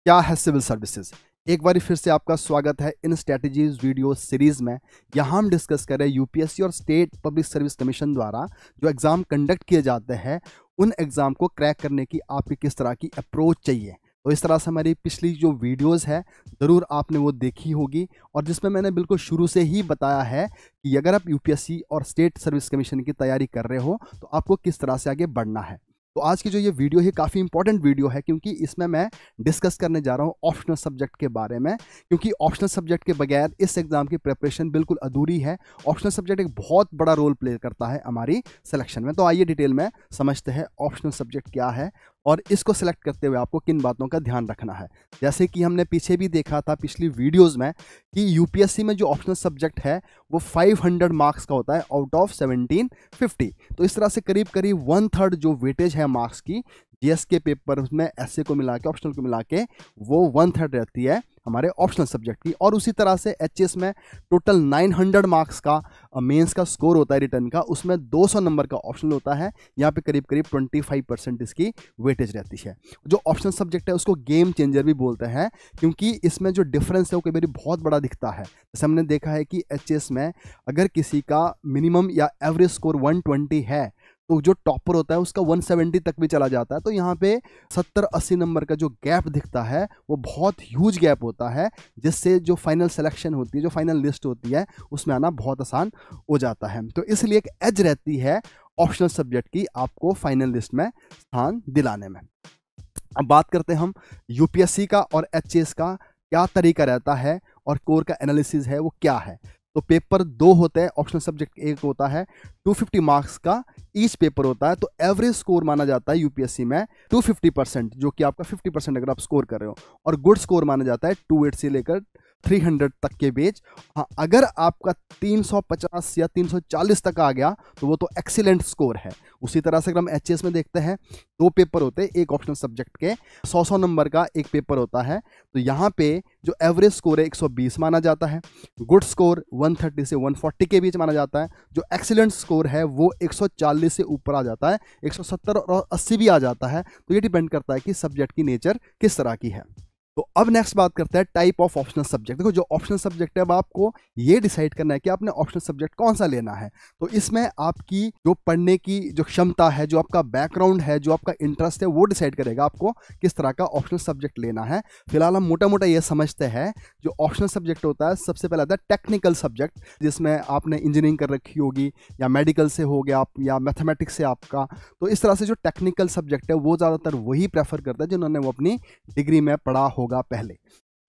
क्या है civil services. एक बार फिर से आपका स्वागत है इन स्ट्रैटेजीज वीडियो सीरीज में। यहाँ हम डिस्कस करें यूपीएससी और स्टेट पब्लिक सर्विस कमीशन द्वारा जो एग्ज़ाम कंडक्ट किए जाते हैं उन एग्ज़ाम को क्रैक करने की आपकी किस तरह की अप्रोच चाहिए। तो इस तरह से हमारी पिछली जो वीडियोस है ज़रूर आपने वो देखी होगी और जिसमें मैंने बिल्कुल शुरू से ही बताया है कि अगर आप यूपीएससी और स्टेट सर्विस कमीशन की तैयारी कर रहे हो तो आपको किस तरह से आगे बढ़ना है। तो आज की जो ये वीडियो है काफ़ी इंपॉर्टेंट वीडियो है क्योंकि इसमें मैं डिस्कस करने जा रहा हूँ ऑप्शनल सब्जेक्ट के बारे में, क्योंकि ऑप्शनल सब्जेक्ट के बगैर इस एग्ज़ाम की प्रिपरेशन बिल्कुल अधूरी है। ऑप्शनल सब्जेक्ट एक बहुत बड़ा रोल प्ले करता है हमारी सिलेक्शन में। तो आइए डिटेल में समझते हैं ऑप्शनल सब्जेक्ट क्या है और इसको सिलेक्ट करते हुए आपको किन बातों का ध्यान रखना है। जैसे कि हमने पीछे भी देखा था पिछली वीडियोज़ में कि यूपीएससी में जो ऑप्शनल सब्जेक्ट है वो 500 मार्क्स का होता है आउट ऑफ 1750। तो इस तरह से करीब करीब 1/3 जो वेटेज है मार्क्स की जीएस के पेपर में ऐसे को मिला के ऑप्शनल को मिला के वो 1/3 रहती है हमारे ऑप्शनल सब्जेक्ट की। और उसी तरह से एचएस में टोटल 900 मार्क्स का मेंस का स्कोर होता है रिटर्न का, उसमें 200 नंबर का ऑप्शनल होता है। यहाँ पे करीब करीब 25% इसकी वेटेज रहती है। जो ऑप्शनल सब्जेक्ट है उसको गेम चेंजर भी बोलते हैं क्योंकि इसमें जो डिफरेंस है वो कई बार बहुत बड़ा दिखता है। जैसे हमने देखा है कि एचएस में अगर किसी का मिनिमम या एवरेज स्कोर 120 है तो जो टॉपर होता है उसका 170 तक भी चला जाता है। तो यहाँ पे 70-80 नंबर का जो गैप दिखता है वो बहुत ह्यूज गैप होता है, जिससे जो फाइनल सिलेक्शन होती है, जो फाइनल लिस्ट होती है, उसमें आना बहुत आसान हो जाता है। तो इसलिए एक एज रहती है ऑप्शनल सब्जेक्ट की आपको फाइनल लिस्ट में स्थान दिलाने में। अब बात करते हैं हम यूपीएससी का और एचएस का क्या तरीका रहता है और कोर का एनालिसिस है वो क्या है। तो पेपर 2 होते हैं, ऑप्शनल सब्जेक्ट एक होता है 250 मार्क्स का ईच पेपर होता है। तो एवरेज स्कोर माना जाता है यूपीएससी में 250%, जो कि आपका 50% अगर आप स्कोर कर रहे हो, और गुड स्कोर माना जाता है 280 से लेकर 300 तक के बीच। हाँ, अगर आपका 350 या 340 तक आ गया तो वो तो एक्सीलेंट स्कोर है। उसी तरह से अगर हम एचएस में देखते हैं 2 पेपर होते हैं एक ऑप्शनल सब्जेक्ट के, 100 नंबर का एक पेपर होता है। तो यहाँ पे जो एवरेज स्कोर है 120 माना जाता है, गुड स्कोर 130 से 140 के बीच माना जाता है, जो एक्सीलेंट स्कोर है वो 140 से ऊपर आ जाता है, 170 और 80 भी आ जाता है। तो ये डिपेंड करता है कि सब्जेक्ट की नेचर किस तरह की है। तो अब नेक्स्ट बात करते हैं टाइप ऑफ ऑप्शनल सब्जेक्ट। देखो, जो ऑप्शनल सब्जेक्ट है अब आपको ये डिसाइड करना है कि आपने ऑप्शनल सब्जेक्ट कौन सा लेना है। तो इसमें आपकी जो पढ़ने की जो क्षमता है, जो आपका बैकग्राउंड है, जो आपका इंटरेस्ट है, वो डिसाइड करेगा आपको किस तरह का ऑप्शनल सब्जेक्ट लेना है। फिलहाल हम मोटा मोटा ये समझते हैं जो ऑप्शनल सब्जेक्ट होता है, सबसे पहले आता है टेक्निकल सब्जेक्ट, जिसमें आपने इंजीनियरिंग कर रखी होगी या मेडिकल से हो गया आप या मैथमेटिक्स से आपका। तो इस तरह से जो टेक्निकल सब्जेक्ट है वो ज़्यादातर वही प्रेफर करता है जिन्होंने वो अपनी डिग्री में पढ़ा होगा पहले।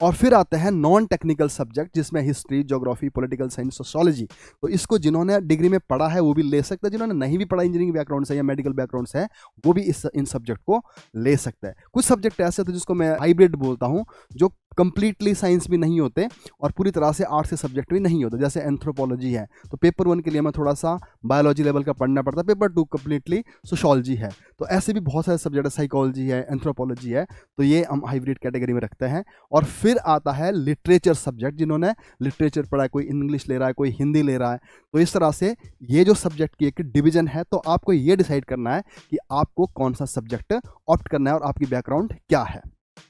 और फिर आते हैं नॉन टेक्निकल सब्जेक्ट, जिसमें history, geography, political science, sociology. तो इसको जिन्होंने डिग्री में पढ़ा है वो भी ले सकते हैं, जिन्होंने नहीं भी पढ़ा इंजीनियरिंग बैकग्राउंड से या मेडिकल बैकग्राउंड से है वो भी इन सब्जेक्ट को ले सकते हैं। कुछ सब्जेक्ट ऐसे थे जिसको मैं हाइब्रिड बोलता हूँ, जो कंप्लीटली साइंस भी नहीं होते और पूरी तरह से आर्ट्स के सब्जेक्ट भी नहीं होते। जैसे एंथ्रोपोलॉजी है तो पेपर 1 के लिए हमें थोड़ा सा बायोलॉजी लेवल का पढ़ना पड़ता है, पेपर 2 कंप्लीटली सोशियोलॉजी है। तो ऐसे भी बहुत सारे सब्जेक्ट है, साइकोलॉजी है, एंथ्रोपोलॉजी है, तो ये हम हाइब्रिड कैटेगरी में रखते हैं। और फिर आता है लिटरेचर सब्जेक्ट, जिन्होंने लिटरेचर पढ़ा है, कोई इंग्लिश ले रहा है, कोई हिंदी ले रहा है। तो इस तरह से ये जो सब्जेक्ट की एक डिवीजन है, तो आपको ये डिसाइड करना है कि आपको कौन सा सब्जेक्ट ऑप्ट करना है और आपकी बैकग्राउंड क्या है।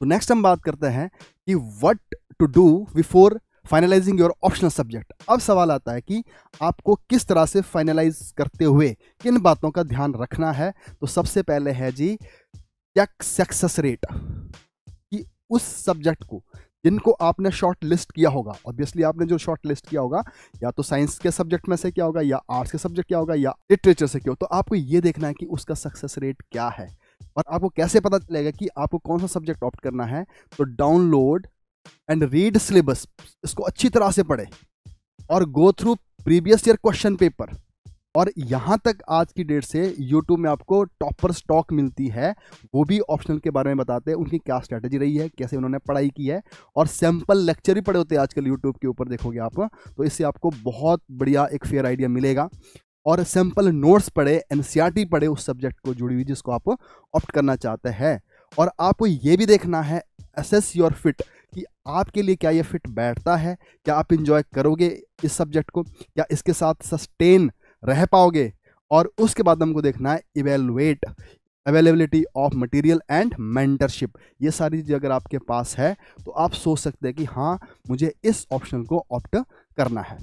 तो नेक्स्ट हम बात करते हैं कि what to do before finalising your optional subject. अब सवाल आता है कि आपको किस तरह से फाइनलाइज करते हुए किन बातों का ध्यान रखना है। तो सबसे पहले है जी चेक सक्सेस रेट, कि उस सब्जेक्ट को जिनको आपने शॉर्ट लिस्ट किया होगा, ऑब्वियसली आपने जो शॉर्ट लिस्ट किया होगा या तो साइंस के सब्जेक्ट में से किया होगा या आर्ट्स के सब्जेक्ट किया होगा या लिटरेचर से किया हो, तो आपको ये देखना है कि उसका सक्सेस रेट क्या है। और आपको कैसे पता चलेगा कि आपको कौन सा सब्जेक्ट ऑप्ट करना है। तो डाउनलोड एंड रीड सिलेबस, इसको अच्छी तरह से पढ़े और go through previous year question paper. और यहाँ तक आज की डेट से यूट्यूब में आपको टॉपर स्टॉक मिलती है, वो भी ऑप्शनल के बारे में बताते हैं, उनकी क्या स्ट्रैटेजी रही है, कैसे उन्होंने पढ़ाई की है। और सैम्पल लेक्चर ही पढ़े होते हैं आजकल यूट्यूब के ऊपर, देखोगे आप, तो इससे आपको बहुत बढ़िया एक फेयर आइडिया मिलेगा। और सैम्पल नोट्स पढ़े, एनसीईआरटी पढ़े उस सब्जेक्ट को जुड़ी हुई जिसको आप ऑप्ट करना चाहते हैं। और आपको ये भी देखना है असेस योर फिट, कि आपके लिए क्या ये फिट बैठता है, क्या आप इंजॉय करोगे इस सब्जेक्ट को, क्या इसके साथ सस्टेन रह पाओगे। और उसके बाद हमको देखना है evaluate, availability of material and mentorship. ये सारी चीज़ें अगर आपके पास है तो आप सोच सकते हैं कि हाँ मुझे इस ऑप्शन को ऑप्ट करना है।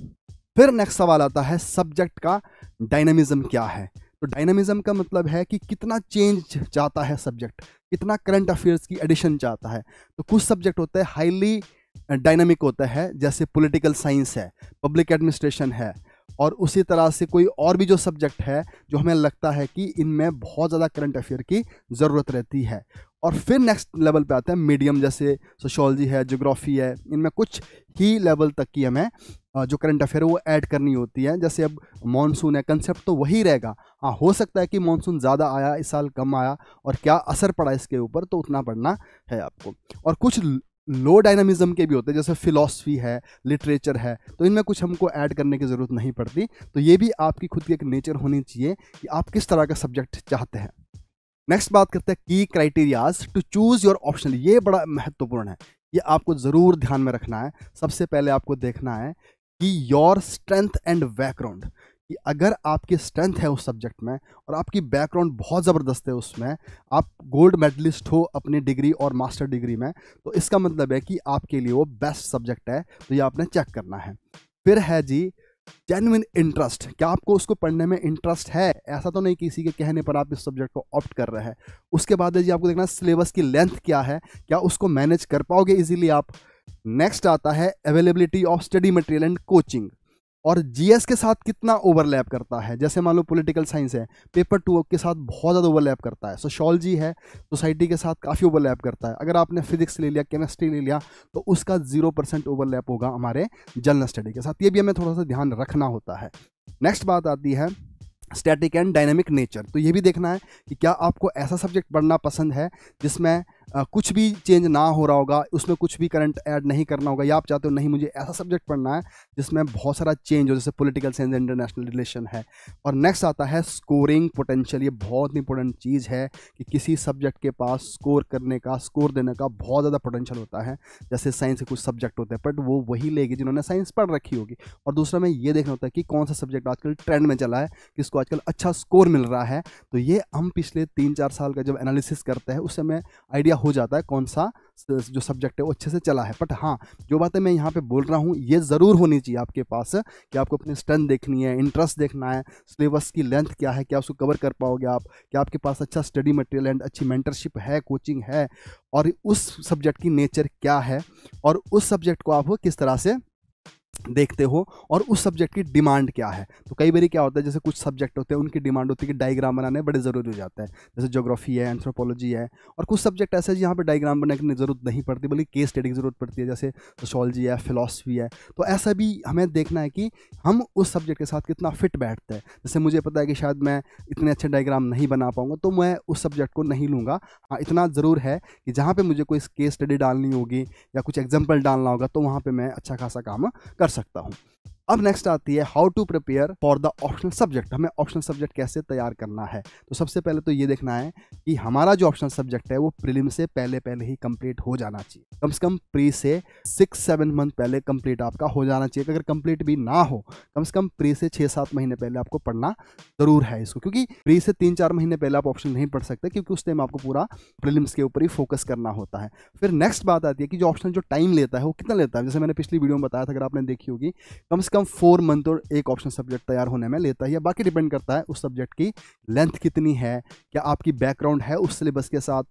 फिर नेक्स्ट सवाल आता है सब्जेक्ट का डायनामिज्म क्या है। तो डायनामिज्म का मतलब है कि कितना चेंज चाहता है सब्जेक्ट, कितना करंट अफेयर्स की एडिशन चाहता है। तो कुछ सब्जेक्ट होते हैं हाईली डायनामिक होता है, जैसे पॉलिटिकल साइंस है, पब्लिक एडमिनिस्ट्रेशन है, और उसी तरह से कोई और भी जो सब्जेक्ट है जो हमें लगता है कि इनमें बहुत ज़्यादा करंट अफेयर की ज़रूरत रहती है। और फिर नेक्स्ट लेवल पे आते हैं मीडियम, जैसे सोशोलॉजी है, ज्योग्राफी है, इनमें कुछ ही लेवल तक की हमें जो करंट अफेयर है वो ऐड करनी होती है। जैसे अब मॉनसून है, कंसेप्ट तो वही रहेगा, हाँ हो सकता है कि मॉनसून ज़्यादा आया इस साल, कम आया, और क्या असर पड़ा इसके ऊपर, तो उतना पढ़ना है आपको। और कुछ लो डायनामिज्म के भी होते हैं, जैसे फिलॉसफी है, लिटरेचर है, तो इनमें कुछ हमको ऐड करने की ज़रूरत नहीं पड़ती। तो ये भी आपकी खुद की एक नेचर होनी चाहिए कि आप किस तरह का सब्जेक्ट चाहते हैं। नेक्स्ट बात करते हैं की criterias to choose your option. ये बड़ा महत्वपूर्ण है, ये आपको ज़रूर ध्यान में रखना है। सबसे पहले आपको देखना है कि योर स्ट्रेंथ एंड बैकग्राउंड, कि अगर आपकी स्ट्रेंथ है उस सब्जेक्ट में और आपकी बैकग्राउंड बहुत ज़बरदस्त है उसमें, आप गोल्ड मेडलिस्ट हो अपनी डिग्री और मास्टर डिग्री में, तो इसका मतलब है कि आपके लिए वो बेस्ट सब्जेक्ट है। तो ये आपने चेक करना है। फिर है जी जेन्युइन इंटरेस्ट, क्या आपको उसको पढ़ने में इंटरेस्ट है, ऐसा तो नहीं किसी के कहने पर आप इस सब्जेक्ट को ऑप्ट कर रहे हैं। उसके बाद है जी आपको देखना सिलेबस की लेंथ क्या है, क्या उसको मैनेज कर पाओगे इजीली आप। नेक्स्ट आता है availability of study material and coaching, और जीएस के साथ कितना ओवरलैप करता है। जैसे मान लो पॉलिटिकल साइंस है, पेपर 2 के साथ बहुत ज़्यादा ओवरलैप करता है। सोशोलॉजी है, सोसाइटी के साथ काफ़ी ओवरलैप करता है। अगर आपने फिजिक्स ले लिया, केमिस्ट्री ले लिया, तो उसका 0% ओवरलैप होगा हमारे जनरल स्टडी के साथ। ये भी हमें थोड़ा सा ध्यान रखना होता है। नेक्स्ट बात आती है स्टैटिक एंड डायनेमिक नेचर। तो ये भी देखना है कि क्या आपको ऐसा सब्जेक्ट पढ़ना पसंद है जिसमें कुछ भी चेंज ना हो रहा होगा, उसमें कुछ भी करंट ऐड नहीं करना होगा, या आप चाहते हो नहीं मुझे ऐसा सब्जेक्ट पढ़ना है जिसमें बहुत सारा चेंज हो, जैसे पॉलिटिकल साइंस, इंटरनेशनल रिलेशन है। और नेक्स्ट आता है स्कोरिंग पोटेंशियल। ये बहुत इंपॉर्टेंट चीज़ है कि किसी सब्जेक्ट के पास स्कोर करने का, स्कोर देने का बहुत ज़्यादा पोटेंशियल होता है। जैसे साइंस के कुछ सब्जेक्ट होते हैं बट वो वही लेगी जिन्होंने साइंस पढ़ रखी होगी। और दूसरा में ये देखना होता है कि कौन सा सब्जेक्ट आजकल ट्रेंड में चला है, किसको आजकल अच्छा स्कोर मिल रहा है। तो ये हम पिछले 3-4 साल का जब एनालिसिस करते हैं उससे हमें आइडिया हो जाता है कौन सा जो सब्जेक्ट है वो अच्छे से चला है। बट हाँ, जो बातें मैं यहाँ पे बोल रहा हूँ ये ज़रूर होनी चाहिए आपके पास कि आपको अपनी स्ट्रेंथ देखनी है, इंटरेस्ट देखना है, सिलेबस की लेंथ क्या है, क्या उसको कवर कर पाओगे आप, क्या आपके पास अच्छा स्टडी मटेरियल एंड अच्छी मेंटरशिप है, कोचिंग है, और उस सब्जेक्ट की नेचर क्या है, और उस सब्जेक्ट को आप किस तरह से देखते हो, और उस सब्जेक्ट की डिमांड क्या है। तो कई बार क्या होता है, जैसे कुछ सब्जेक्ट होते हैं उनकी डिमांड होती है कि डायग्राम बनाने बड़े ज़रूरी हो जाता है, जैसे ज्योग्राफी है, एंथ्रोपोलॉजी है। और कुछ सब्जेक्ट ऐसे हैं जहाँ पे डायग्राम बनाने की ज़रूरत नहीं पड़ती, बल्कि केस स्टडी की ज़रूरत पड़ती है, जैसे सोशोलॉजी है, फिलॉसफी है। तो ऐसा भी हमें देखना है कि हम उस सब्जेक्ट के साथ कितना फिट बैठते हैं। जैसे मुझे पता है कि शायद मैं इतने अच्छे डायग्राम नहीं बना पाऊँगा, तो मैं उस सब्जेक्ट को नहीं लूँगा। हाँ, इतना ज़रूर है कि जहाँ पर मुझे कोई केस स्टडी डालनी होगी या कुछ एग्जाम्पल डालना होगा, तो वहाँ पर मैं अच्छा खासा काम कर सकता हूँ। अब नेक्स्ट आती है how to prepare for the optional subject. हमें ऑप्शनल सब्जेक्ट कैसे तैयार करना है। तो सबसे पहले तो ये देखना है कि हमारा जो ऑप्शनल सब्जेक्ट है वो प्रीलिम से पहले ही कंप्लीट हो जाना चाहिए। कम से कम प्री से 6-7 मंथ पहले कंप्लीट आपका हो जाना चाहिए। अगर कंप्लीट भी ना हो, कम से कम प्री से 6-7 महीने पहले आपको पढ़ना ज़रूर है इसको, क्योंकि प्री से 3-4 महीने पहले आप ऑप्शन नहीं पढ़ सकते, क्योंकि उस टाइम आपको पूरा प्रीलिम्स के ऊपर ही फोकस करना होता है। फिर नेक्स्ट बात आती है कि जो ऑप्शनल जो टाइम लेता है वो कितना लेता है। जैसे मैंने पिछली वीडियो में बताया था, अगर आपने देखी होगी, कम से कम 4 मंथ और एक ऑप्शन सब्जेक्ट तैयार होने में लेता है। बाकी डिपेंड करता है उस सब्जेक्ट की लेंथ कितनी है, क्या आपकी बैकग्राउंड है उस सिलेबस के साथ।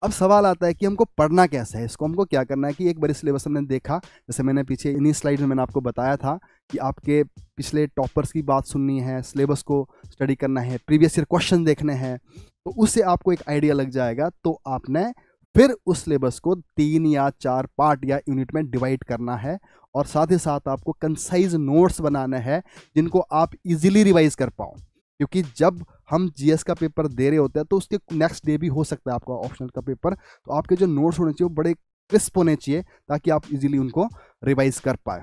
अब सवाल आता है कि हमको पढ़ना कैसे है, इसको हमको क्या करना है। कि एक बार सिलेबस हमने देखा, जैसे मैंने पीछे इन्हीं स्लाइड में मैंने आपको बताया था कि आपके पिछले टॉपर्स की बात सुननी है, सिलेबस को स्टडी करना है, प्रीवियस ईयर क्वेश्चन देखने हैं, तो उससे आपको एक आइडिया लग जाएगा। तो आपने फिर उस सिलेबस को 3 या 4 पार्ट या यूनिट में डिवाइड करना है, और साथ ही साथ आपको कंसाइज नोट्स बनाने हैं जिनको आप इजीली रिवाइज कर पाओ। क्योंकि जब हम जीएस का पेपर दे रहे होते हैं तो उसके नेक्स्ट डे भी हो सकता है आपका ऑप्शनल का पेपर, तो आपके जो नोट्स होने चाहिए वो बड़े क्रिस्प होने चाहिए ताकि आप इजीली उनको रिवाइज कर पाए।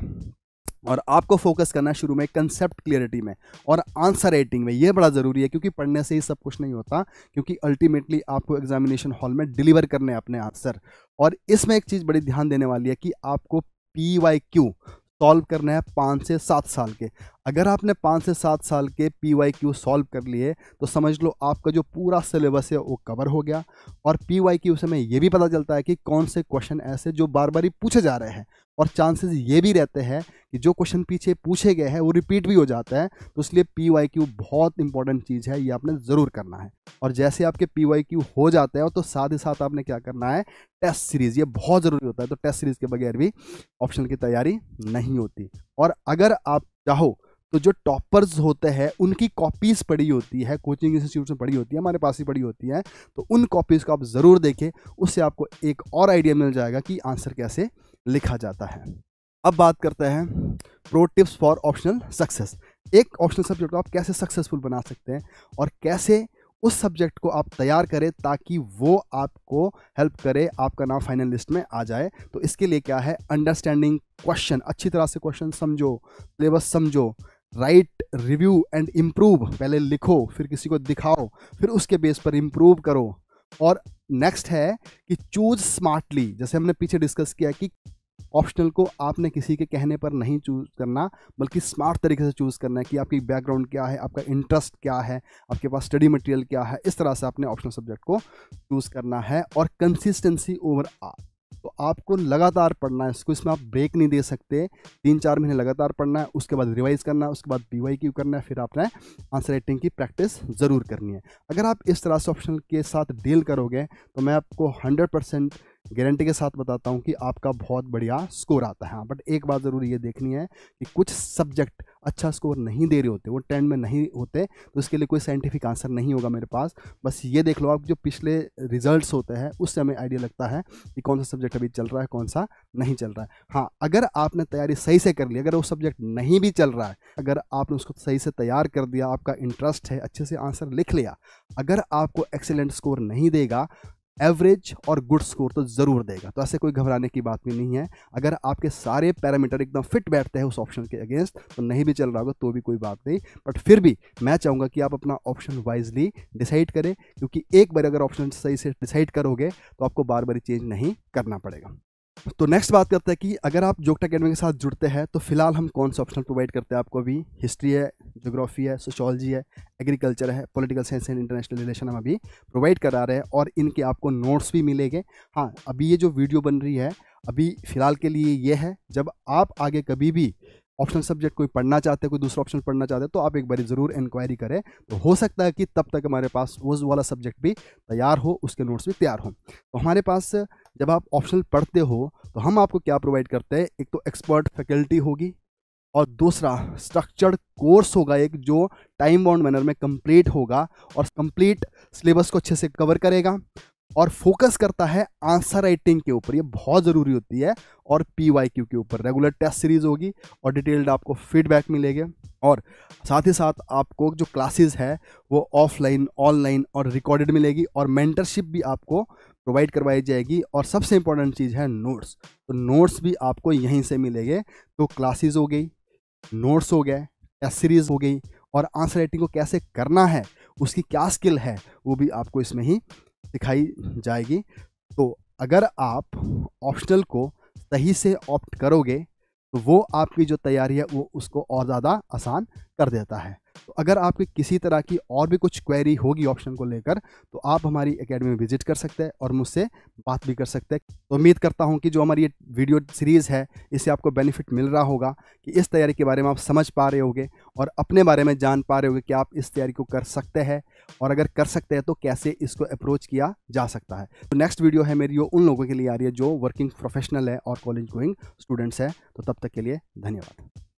और आपको फोकस करना है शुरू में कंसेप्ट क्लियरिटी में और आंसर राइटिंग में। ये बड़ा ज़रूरी है, क्योंकि पढ़ने से ही सब कुछ नहीं होता, क्योंकि अल्टीमेटली आपको एग्जामिनेशन हॉल में डिलीवर करने हैं अपने आंसर। और इसमें एक चीज़ बड़ी ध्यान देने वाली है कि आपको PYQ सॉल्व करना है 5 से 7 साल के। अगर आपने 5 से 7 साल के PYQ सॉल्व कर लिए तो समझ लो आपका जो पूरा सिलेबस है वो कवर हो गया। और PYQ से हमें ये भी पता चलता है कि कौन से क्वेश्चन ऐसे जो बार बार ही पूछे जा रहे हैं, और चांसेस ये भी रहते हैं कि जो क्वेश्चन पीछे पूछे गए हैं वो रिपीट भी हो जाता है। तो इसलिए PYQ बहुत इंपॉर्टेंट चीज़ है, ये आपने ज़रूर करना है। और जैसे आपके PYQ हो जाते हैं तो साथ ही साथ आपने क्या करना है, टेस्ट सीरीज़, ये बहुत ज़रूरी होता है। तो टेस्ट सीरीज़ के बगैर भी ऑप्शनल की तैयारी नहीं होती। और अगर आप चाहो तो जो टॉपर्स होते हैं उनकी कॉपीज़ पड़ी होती है, कोचिंग इंस्टीट्यूट में पड़ी होती है, हमारे पास ही पड़ी होती है, तो उन कॉपीज़ को आप ज़रूर देखें। उससे आपको एक और आइडिया मिल जाएगा कि आंसर कैसे लिखा जाता है। अब बात करते हैं pro tips for optional success. एक ऑप्शनल सब्जेक्ट को आप कैसे सक्सेसफुल बना सकते हैं और कैसे उस सब्जेक्ट को आप तैयार करें ताकि वो आपको हेल्प करे, आपका नाम फाइनल लिस्ट में आ जाए। तो इसके लिए क्या है, अंडरस्टैंडिंग क्वेश्चन, अच्छी तरह से क्वेश्चन समझो, सिलेबस समझो, राइट, रिव्यू एंड इम्प्रूव, पहले लिखो फिर किसी को दिखाओ, फिर उसके बेस पर इम्प्रूव करो। और नेक्स्ट है कि चूज स्मार्टली, जैसे हमने पीछे डिस्कस किया कि ऑप्शनल को आपने किसी के कहने पर नहीं चूज़ करना, बल्कि स्मार्ट तरीके से चूज़ करना है कि आपकी बैकग्राउंड क्या है, आपका इंटरेस्ट क्या है, आपके पास स्टडी मटेरियल क्या है। इस तरह से आपने ऑप्शनल सब्जेक्ट को चूज़ करना है। और कंसिस्टेंसी ओवर ऑल, तो आपको लगातार पढ़ना है इसको, इसमें आप ब्रेक नहीं दे सकते। 3-4 महीने लगातार पढ़ना है, उसके बाद रिवाइज करना है, उसके बाद PYQ करना है, फिर आपने आंसर राइटिंग की प्रैक्टिस ज़रूर करनी है। अगर आप इस तरह से ऑप्शनल के साथ डील करोगे तो मैं आपको 100% गारंटी के साथ बताता हूं कि आपका बहुत बढ़िया स्कोर आता है। हाँ, बट एक बात ज़रूर ये देखनी है कि कुछ सब्जेक्ट अच्छा स्कोर नहीं दे रहे होते, वो 10 में नहीं होते, तो इसके लिए कोई साइंटिफिक आंसर नहीं होगा मेरे पास। बस ये देख लो आप जो पिछले रिजल्ट्स होते हैं उससे हमें आइडिया लगता है कि कौन सा सब्जेक्ट अभी चल रहा है, कौन सा नहीं चल रहा है। हाँ, अगर आपने तैयारी सही से कर ली, अगर वो सब्जेक्ट नहीं भी चल रहा है, अगर आपने उसको सही से तैयार कर दिया, आपका इंटरेस्ट है, अच्छे से आंसर लिख लिया, अगर आपको एक्सीलेंट स्कोर नहीं देगा, एवरेज और गुड स्कोर तो ज़रूर देगा। तो ऐसे कोई घबराने की बात भी नहीं है। अगर आपके सारे पैरामीटर एकदम फिट बैठते हैं उस ऑप्शन के अगेंस्ट, तो नहीं भी चल रहा होगा तो भी कोई बात नहीं। बट फिर भी मैं चाहूँगा कि आप अपना ऑप्शन वाइजली डिसाइड करें, क्योंकि एक बार अगर ऑप्शन सही से डिसाइड करोगे तो आपको बार बार चेंज नहीं करना पड़ेगा। तो नेक्स्ट बात करते हैं कि अगर आप जोग्टा अकेडमी के साथ जुड़ते हैं तो फिलहाल हम कौन सा ऑप्शनल प्रोवाइड करते हैं आपको। अभी हिस्ट्री है, ज्योग्राफी है, सोशोलॉजी है, एग्रीकल्चर है, political science and international relation हम अभी प्रोवाइड करा रहे हैं, और इनके आपको नोट्स भी मिलेंगे। हाँ, अभी ये जो वीडियो बन रही है अभी फ़िलहाल के लिए ये है। जब आप आगे कभी भी ऑप्शनल सब्जेक्ट कोई पढ़ना चाहते हैं, कोई दूसरा ऑप्शन पढ़ना चाहते हैं, तो आप एक बार ज़रूर इंक्वायरी करें। तो हो सकता है कि तब तक हमारे पास वो वाला सब्जेक्ट भी तैयार हो, उसके नोट्स भी तैयार हों। तो हमारे पास जब आप ऑप्शनल पढ़ते हो तो हम आपको क्या प्रोवाइड करते हैं, एक तो एक्सपर्ट फैकल्टी होगी, और दूसरा स्ट्रक्चर्ड कोर्स होगा एक जो टाइम बाउंड मैनर में कंप्लीट होगा और कंप्लीट सिलेबस को अच्छे से कवर करेगा, और फोकस करता है आंसर राइटिंग के ऊपर, ये बहुत ज़रूरी होती है, और PYQ के ऊपर। रेगुलर टेस्ट सीरीज होगी और डिटेल्ड आपको फीडबैक मिलेंगे, और साथ ही साथ आपको जो क्लासेस है वो ऑफलाइन, ऑनलाइन और रिकॉर्डेड मिलेगी, और मेंटरशिप भी आपको प्रोवाइड करवाई जाएगी। और सबसे इंपॉर्टेंट चीज़ है नोट्स, तो नोट्स भी आपको यहीं से मिलेंगे। तो क्लासेस हो गई, नोट्स हो गए, टेस्ट सीरीज हो गई, और आंसर राइटिंग को कैसे करना है, उसकी क्या स्किल है, वो भी आपको इसमें ही सिखाई जाएगी। तो अगर आप ऑप्शनल को सही से ऑप्ट करोगे तो वो आपकी जो तैयारी है वो उसको और ज़्यादा आसान कर देता है। तो अगर आपकी किसी तरह की और भी कुछ क्वेरी होगी ऑप्शन को लेकर तो आप हमारी एकेडमी में विजिट कर सकते हैं और मुझसे बात भी कर सकते हैं। तो उम्मीद करता हूं कि जो हमारी ये वीडियो सीरीज़ है इससे आपको बेनिफिट मिल रहा होगा, कि इस तैयारी के बारे में आप समझ पा रहे होगे और अपने बारे में जान पा रहे होगे कि आप इस तैयारी को कर सकते हैं, और अगर कर सकते हैं तो कैसे इसको अप्रोच किया जा सकता है। तो नेक्स्ट वीडियो है मेरी उन लोगों के लिए आ रही है जो वर्किंग प्रोफेशनल है और कॉलेज गोइंग स्टूडेंट्स है। तो तब तक के लिए धन्यवाद।